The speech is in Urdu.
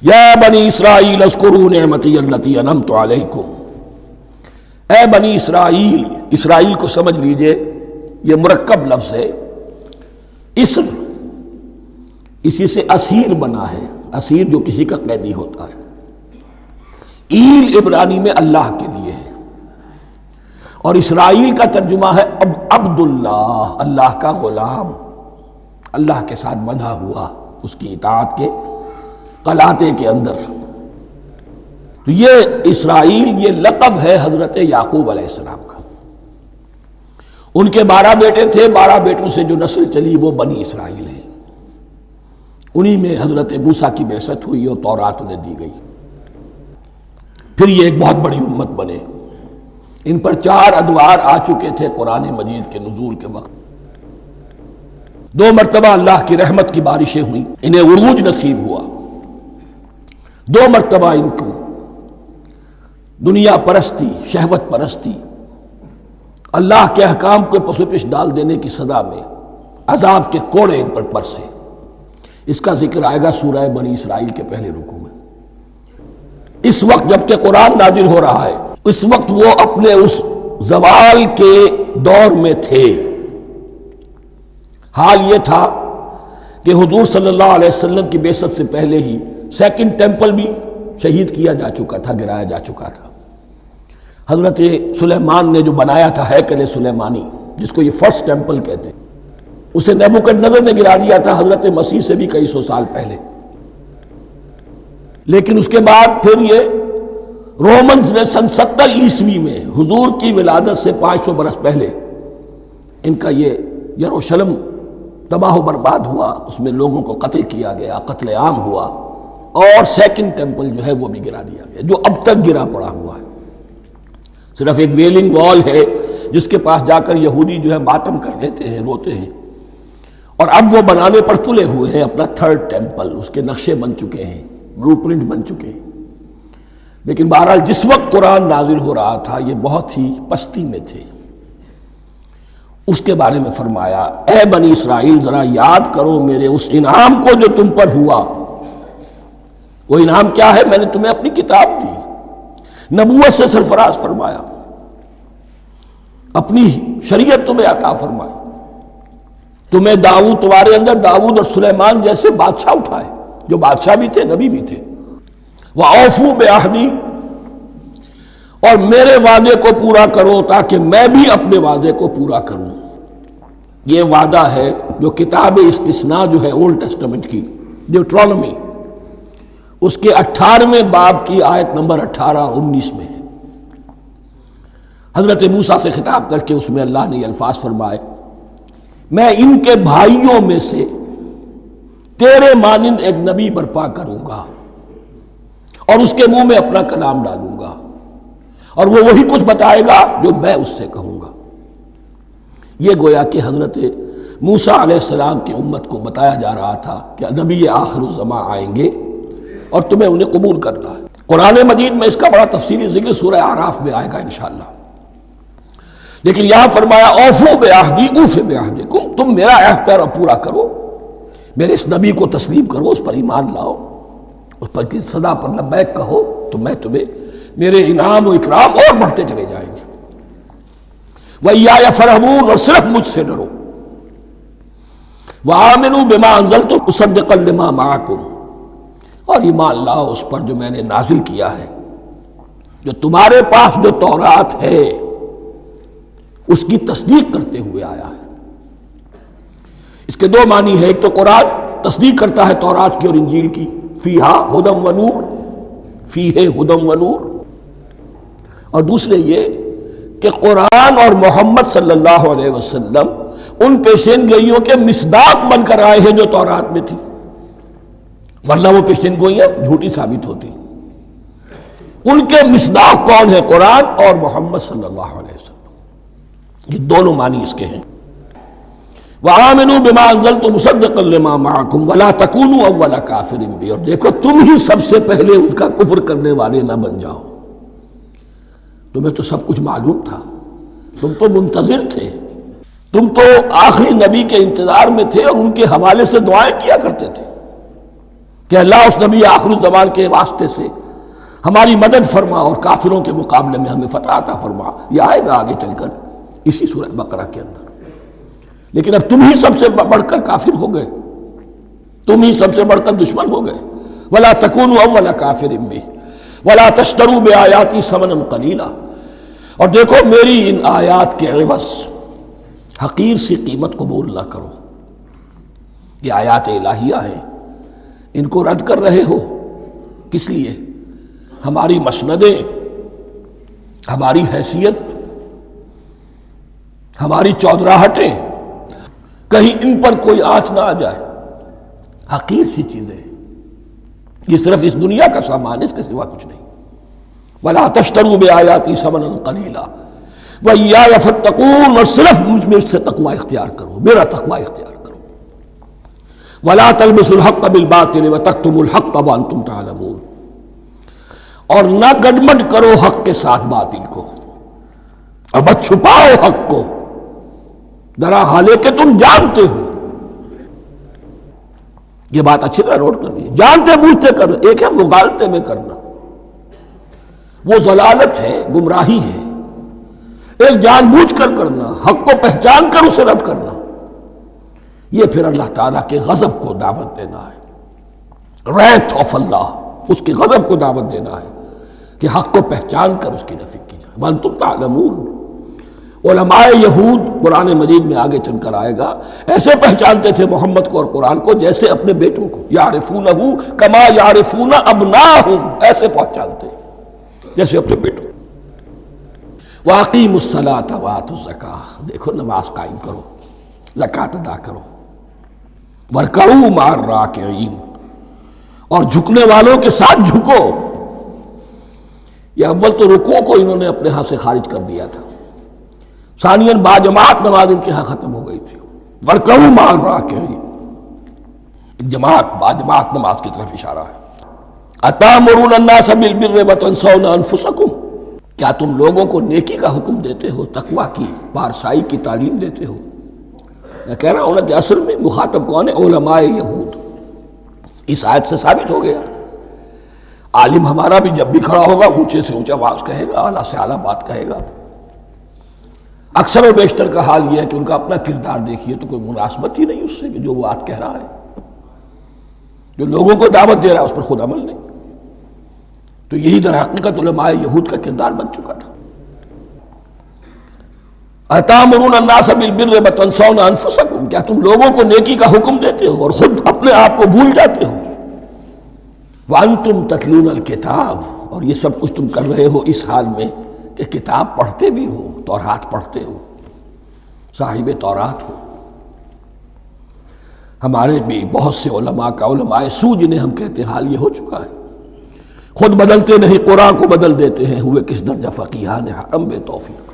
یا بنی اسرائیل اذکروا نعمتی التی انعمت علیکم، اے بنی اسرائیل، اسرائیل کو سمجھ لیجئے یہ مرکب لفظ ہے، اسر اسی سے اسیر بنا ہے، اسیر جو کسی کا قیدی ہوتا ہے، ایل عبرانی میں اللہ کے لیے ہے، اور اسرائیل کا ترجمہ ہے عبداللہ، اللہ کا غلام، اللہ کے ساتھ بندھا ہوا اس کی اطاعت کے قلاتے کے اندر۔ تو یہ اسرائیل یہ لقب ہے حضرت یعقوب علیہ السلام کا۔ ان کے 12 بیٹے تھے، 12 بیٹوں سے جو نسل چلی وہ بنی اسرائیل ہے، انہی میں حضرت موسیٰ کی بعثت ہوئی اور تورات انہیں دی گئی، پھر یہ ایک بہت بڑی امت بنے۔ ان پر 4 ادوار آ چکے تھے قرآن مجید کے نزول کے وقت، 2 مرتبہ اللہ کی رحمت کی بارشیں ہوئیں، انہیں عروج نصیب ہوا، 2 مرتبہ ان کو دنیا پرستی، شہوت پرستی، اللہ کے احکام کو پس پش ڈال دینے کی سزا میں عذاب کے کوڑے ان پر برسے۔ اس کا ذکر آئے گا سورہ بنی اسرائیل کے پہلے رکوع میں۔ اس وقت جب کہ قرآن نازل ہو رہا ہے، اس وقت وہ اپنے اس زوال کے دور میں تھے۔ حال یہ تھا کہ حضور صلی اللہ علیہ وسلم کی بعثت سے پہلے ہی 2nd ٹیمپل بھی شہید کیا جا چکا تھا، گرایا جا چکا تھا۔ حضرت سلیمان نے جو بنایا تھا ہیکل سلیمانی، جس کو یہ 1st ٹیمپل کہتے ہیں، اسے نیبوکدنضر نے گرا دیا تھا حضرت مسیح سے بھی کئی سو سال پہلے۔ لیکن اس کے بعد پھر یہ رومنز نے سن 70 عیسوی میں حضور کی ولادت سے 500 برس پہلے ان کا یہ یروشلم تباہ و برباد ہوا، اس میں لوگوں کو قتل کیا گیا، قتل عام ہوا، اور 2nd ٹیمپل جو ہے وہ بھی گرا دیا گیا، جو اب تک گرا پڑا ہوا ہے۔ صرف ایک ویلنگ وال ہے جس کے پاس جا کر یہودی جو ہے ماتم کر لیتے ہیں، روتے ہیں، اور اب وہ بنانے پر تلے ہوئے ہیں اپنا 3rd ٹیمپل، اس کے نقشے بن چکے ہیں، بلو پرنٹ بن چکے ہیں۔ لیکن بہرحال جس وقت قرآن نازل ہو رہا تھا یہ بہت ہی پستی میں تھے۔ اس کے بارے میں فرمایا، اے بنی اسرائیل ذرا یاد کرو میرے اس انعام کو جو تم پر ہوا۔ وہ انعام کیا ہے؟ میں نے تمہیں اپنی کتاب دی، نبوت سے سرفراز فرمایا، اپنی شریعت تمہیں عطا فرمائی، تمہیں داؤد، تمہارے اندر داؤد اور سلیمان جیسے بادشاہ اٹھائے جو بادشاہ بھی تھے، نبی بھی تھے۔ وَأَوْفُوا بِعَهْدِي، اور میرے وعدے کو پورا کرو تاکہ میں بھی اپنے وعدے کو پورا کروں۔ یہ وعدہ ہے جو کتاب استثناء جو ہے اولڈ ٹیسٹمنٹ کی، ڈیوٹرانومی، اس کے 18ویں باب کی آیت نمبر 18 اور 19 میں ہے۔ حضرت موسیٰ سے خطاب کر کے اس میں اللہ نے یہ الفاظ فرمائے، میں ان کے بھائیوں میں سے تیرے مانند ایک نبی برپا کروں گا اور اس کے منہ میں اپنا کلام ڈالوں گا، اور وہ وہی کچھ بتائے گا جو میں اس سے کہوں گا۔ یہ گویا کہ حضرت موسیٰ علیہ السلام کی امت کو بتایا جا رہا تھا کہ نبی آخر الزماں آئیں گے اور تمہیں انہیں قبول کرنا ہے۔ قرآن مجید میں اس کا بڑا تفصیلی ذکر سورہ اعراف میں آئے گا انشاءاللہ، لیکن یہاں فرمایا اوفوا بعہدی اوف بعہدکم، تم میرا عہد پیرا پورا کرو، میرے اس نبی کو تسلیم کرو، اس پر ایمان لاؤ، اس پر کی صدا پر لبیک کہو، تو میں تمہیں میرے انعام و اکرام اور بڑھتے چلے جائیں گے۔ وَإِيَّايَ فَارْهَبُونِ، اور صرف مجھ سے ڈرو۔ وَآمِنُوا بِمَا أَنزَلْتُ مُصَدِّقًا لِمَا مَعَكُمْ، اور ایمان لاؤ اس پر جو میں نے نازل کیا ہے، جو تمہارے پاس جو تورات ہے اس کی تصدیق کرتے ہوئے آیا ہے۔ اس کے 2 معنی ہے، ایک تو قرآن تصدیق کرتا ہے تورات کی اور انجیل کی، فیہا ہدی و نور، فیہ ہدی و نور، اور دوسرے یہ کہ قرآن اور محمد صلی اللہ علیہ وسلم ان پیشین گوئیوں کے مصداق بن کر آئے ہیں جو تورات میں تھی، ورنہ وہ پیشین گوئیاں جھوٹی ثابت ہوتی۔ ان کے مصداق کون ہے؟ قرآن اور محمد صلی اللہ علیہ وسلم، یہ دونوں معنی اس کے ہیں۔ وَآمِنُوا بِمَا أَنزَلْتُ مُصَدِّقًا لِمَا مَعَكُمْ وَلَا تَكُونُوا أَوَّلَ كَافِرٍ بِهِ، اور دیکھو تم ہی سب سے پہلے ان کا کفر کرنے والے نہ بن جاؤ۔ تمہیں تو سب کچھ معلوم تھا، تم تو منتظر تھے، تم تو آخری نبی کے انتظار میں تھے اور ان کے حوالے سے دعائیں کیا کرتے تھے۔ کہ اللہ اس نبی آخر الزمان کے واسطے سے ہماری مدد فرما اور کافروں کے مقابلے میں ہمیں فتح عطا فرما. یہ آئے گا آگے چل کر اسی سورہ بقرہ کے اندر. لیکن اب تم ہی سب سے بڑھ کر کافر ہو گئے، تم ہی سب سے بڑھ کر دشمن ہو گئے. وَلَا تَكُونُوا أَوَّلَ كَافِرٍ بِهِ وَلَا تَشْتَرُوا بِآيَاتِي ثَمَنًا قَلِيلًا، اور دیکھو میری ان آیات کے عوض حقیر سی قیمت قبول نہ کرو. یہ آیات الہیہ ہیں، ان کو رد کر رہے ہو کس لیے؟ ہماری مسندیں، ہماری حیثیت، ہماری چودراہٹیں، کہیں ان پر کوئی آنچ نہ آ جائے. حقیر سی چیزیں، یہ صرف اس دنیا کا سامان ہے، اس کے سوا کچھ نہیں. وَلَا تَشْتَرُوا بِآيَاتِي ثَمَنًا قَلِيلًا وَإِيَّايَ فَاتَّقُونِ، اور صرف مجھ سے تقوی اختیار کرو، میرا تقوی اختیار کرو. وَلَا تَلْبِسُوا الْحَقَّ بِالْبَاطِلِ وَتَكْتُمُوا الْحَقَّ وَأَنْتُمْ تَعْلَمُونَ، اور نہ گڈمڈ کرو حق کے ساتھ باطل کو، اور مت چھپاؤ حق کو ذرا حالے کہ تم جانتے ہو. یہ بات اچھی طرح نوٹ کر لیجیے. جانتے بوجھتے کر، ایک ہے مغالطے میں کرنا، وہ ضلالت ہے، گمراہی ہے. ایک جان بوجھ کر کرنا، حق کو پہچان کر اسے رد کرنا، یہ پھر اللہ تعالیٰ کے غضب کو دعوت دینا ہے. ریت آف اللہ، اس کی غضب کو دعوت دینا ہے کہ حق کو پہچان کر اس کی نفی کی جائے. وَأَنْتُمْ تَعْلَمُونَ. علماء یہود قرآن مجید میں آگے چل کر آئے گا، ایسے پہچانتے تھے محمد کو اور قرآن کو جیسے اپنے بیٹوں کو. یعرفونہ کما یعرفون ابناہم، ایسے پہچانتے جیسے اپنے بیٹوں. وَأَقِیمُوا الصَّلَاةَ وَآتُوا الزَّکَاةَ، دیکھو نماز قائم کرو، زکوٰۃ ادا کرو. وَارْکَعُوا مَعَ الرَّاکِعِینَ، اور جھکنے والوں کے ساتھ جھکو. یہ اول تو رکوع کو انہوں نے اپنے ہاں سے خارج کر دیا تھا، ثانیاً باجماعت نماز ان کے ہاں ختم ہو گئی تھی. وَارْکَعُوا مَعَ الرَّاکِعِینَ، جماعت باجماعت نماز کی طرف اشارہ ہے. أَتَأْمُرُونَ النَّاسَ بِالْبِرِّ وَتَنْسَوْنَ أَنفُسَكُمْ، کیا تم لوگوں کو نیکی کا حکم دیتے ہو، تقویٰ کی، پارسائی کی تعلیم دیتے ہو؟ میں کہہ رہا ہوں نا کہ اصل میں مخاطب کون ہے؟ علماء یہود. اس آیت سے ثابت ہو گیا عالم ہمارا بھی جب بھی کھڑا ہوگا اونچے سے اونچا آواز کہے گا، اعلیٰ سے اعلیٰ بات کہے گا. اکثر و بیشتر کا حال یہ ہے کہ ان کا اپنا کردار دیکھیے تو کوئی مناسبت ہی نہیں اس سے کہ جو وہ بات کہہ رہا ہے. جو لوگوں کو دعوت دے رہا ہے اس پر خود عمل نہیں. تو یہی در حقیقت علماء یہود کا کردار بن چکا تھا. أَتَأْمُرُونَ النَّاسَ بِالْبِرِّ وَتَنْسَوْنَ أَنفُسَكُمْ، کیا تم لوگوں کو نیکی کا حکم دیتے ہو اور خود اپنے آپ کو بھول جاتے ہو. وَأَنْتُمْ تَتْلُونَ الْكِتَابَ، اور یہ سب کچھ تم کر رہے ہو اس حال میں کہ کتاب پڑھتے بھی ہو، تورات پڑھتے ہو، صاحب تورات ہو. ہمارے بھی بہت سے علماء کا، علماء سو جنہیں ہم کہتے ہیں، حال یہ ہو چکا ہے. خود بدلتے نہیں، قرآن کو بدل دیتے ہیں. ہوئے کس درجہ فقیہان حکم بے توفیق.